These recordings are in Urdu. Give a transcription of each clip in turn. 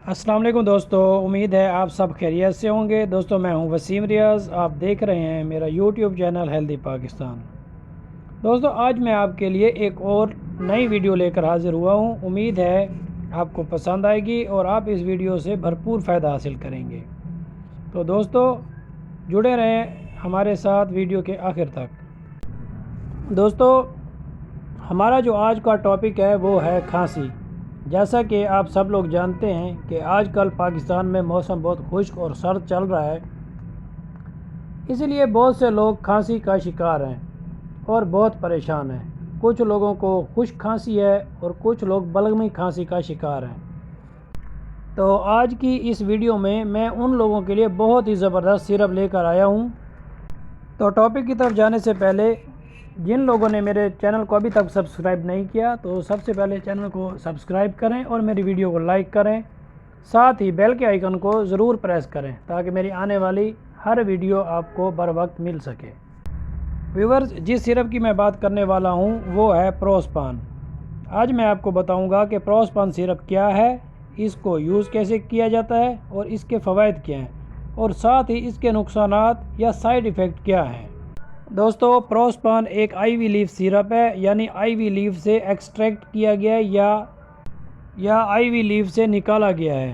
السلام علیکم دوستو، امید ہے آپ سب خیریت سے ہوں گے۔ دوستو میں ہوں وسیم ریاض، آپ دیکھ رہے ہیں میرا یوٹیوب چینل ہیلدی پاکستان۔ دوستو آج میں آپ کے لیے ایک اور نئی ویڈیو لے کر حاضر ہوا ہوں۔ امید ہے آپ کو پسند آئے گی اور آپ اس ویڈیو سے بھرپور فائدہ حاصل کریں گے۔ تو دوستو جڑے رہیں ہمارے ساتھ ویڈیو کے آخر تک۔ دوستو ہمارا جو آج کا ٹاپک ہے وہ ہے کھانسی۔ جیسا کہ آپ سب لوگ جانتے ہیں کہ آج کل پاکستان میں موسم بہت خشک اور سرد چل رہا ہے، اسی لیے بہت سے لوگ کھانسی کا شکار ہیں اور بہت پریشان ہیں۔ کچھ لوگوں کو خشک کھانسی ہے اور کچھ لوگ بلغمی کھانسی کا شکار ہیں۔ تو آج کی اس ویڈیو میں ان لوگوں کے لیے بہت ہی زبردست سیرپ لے کر آیا ہوں۔ تو ٹاپک کی طرف جانے سے پہلے جن لوگوں نے میرے چینل کو ابھی تک سبسکرائب نہیں کیا تو سب سے پہلے چینل کو سبسکرائب کریں اور میری ویڈیو کو لائک کریں، ساتھ ہی بیل کے آئیکن کو ضرور پریس کریں تاکہ میری آنے والی ہر ویڈیو آپ کو بر وقت مل سکے۔ ویورز، جس سیرپ کی میں بات کرنے والا ہوں وہ ہے پروسپان۔ آج میں آپ کو بتاؤں گا کہ پروسپان سیرپ کیا ہے، اس کو یوز کیسے کیا جاتا ہے اور اس کے فوائد کیا ہیں، اور ساتھ ہی اس کے نقصانات یا سائیڈ ایفیکٹ کیا ہیں۔ دوستو پروسپان ایک آئی وی لیف سیرپ ہے، یعنی آئی وی لیف سے ایکسٹریکٹ کیا گیا ہے یا آئی وی لیف سے نکالا گیا ہے۔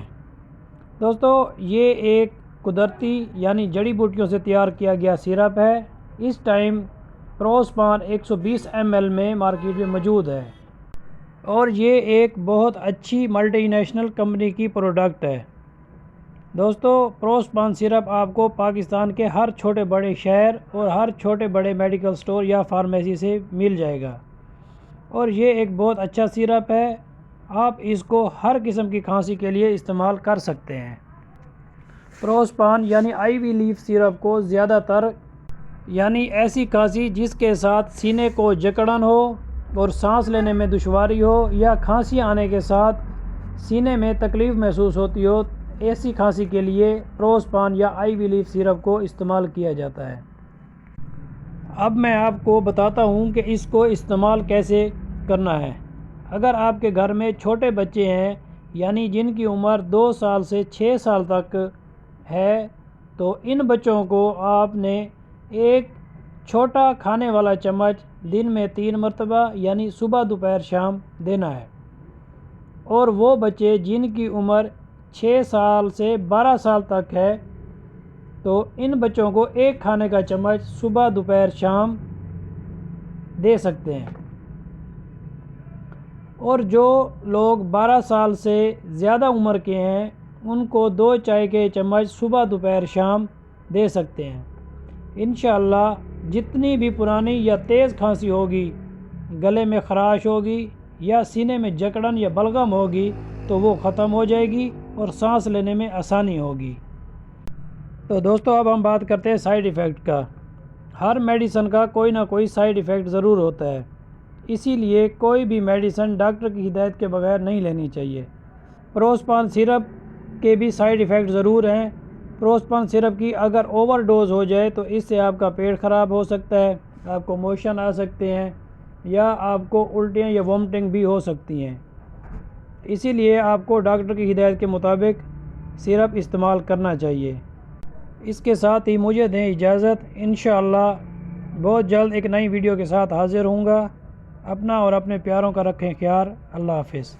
دوستو یہ ایک قدرتی یعنی جڑی بوٹیوں سے تیار کیا گیا سیرپ ہے۔ اس ٹائم پروسپان 120 ml میں مارکیٹ میں موجود ہے اور یہ ایک بہت اچھی ملٹی نیشنل کمپنی کی پروڈکٹ ہے۔ دوستو پروسپان سیرپ آپ کو پاکستان کے ہر چھوٹے بڑے شہر اور ہر چھوٹے بڑے میڈیکل سٹور یا فارمیسی سے مل جائے گا، اور یہ ایک بہت اچھا سیرپ ہے۔ آپ اس کو ہر قسم کی کھانسی کے لیے استعمال کر سکتے ہیں۔ پروسپان یعنی آئی وی لیف سیرپ کو زیادہ تر یعنی ایسی کھانسی جس کے ساتھ سینے کو جکڑن ہو اور سانس لینے میں دشواری ہو، یا کھانسی آنے کے ساتھ سینے میں تکلیف محسوس ہوتی ہو، ایسی کھانسی کے لیے پروسپان یا آئی وی لیف سیرپ کو استعمال کیا جاتا ہے۔ اب میں آپ کو بتاتا ہوں کہ اس کو استعمال کیسے کرنا ہے۔ اگر آپ کے گھر میں چھوٹے بچے ہیں، یعنی جن کی عمر 2 سال سے 6 سال تک ہے، تو ان بچوں کو آپ نے ایک چھوٹا کھانے والا چمچ دن میں 3 مرتبہ یعنی صبح دوپہر شام دینا ہے، اور وہ بچے جن کی عمر 6 سال سے 12 سال تک ہے تو ان بچوں کو ایک کھانے کا چمچ صبح دوپہر شام دے سکتے ہیں، اور جو لوگ 12 سال سے زیادہ عمر کے ہیں ان کو 2 چائے کے چمچ صبح دوپہر شام دے سکتے ہیں۔ انشاءاللہ جتنی بھی پرانی یا تیز کھانسی ہوگی، گلے میں خراش ہوگی یا سینے میں جکڑن یا بلغم ہوگی تو وہ ختم ہو جائے گی اور سانس لینے میں آسانی ہوگی۔ تو دوستو اب ہم بات کرتے ہیں سائیڈ ایفیکٹ کا۔ ہر میڈیسن کا کوئی نہ کوئی سائیڈ ایفیکٹ ضرور ہوتا ہے، اسی لیے کوئی بھی میڈیسن ڈاکٹر کی ہدایت کے بغیر نہیں لینی چاہیے۔ پروسپان سیرپ کے بھی سائیڈ ایفیکٹ ضرور ہیں۔ پروسپان سیرپ کی اگر اوور ڈوز ہو جائے تو اس سے آپ کا پیٹ خراب ہو سکتا ہے، آپ کو موشن آ سکتے ہیں، یا آپ کو الٹیاں یا وومٹنگ بھی ہو سکتی ہیں۔ اسی لیے آپ کو ڈاکٹر کی ہدایت کے مطابق سیرپ استعمال کرنا چاہیے۔ اس کے ساتھ ہی مجھے دیں اجازت، انشاءاللہ بہت جلد ایک نئی ویڈیو کے ساتھ حاضر ہوں گا۔ اپنا اور اپنے پیاروں کا رکھیں خیال۔ اللہ حافظ۔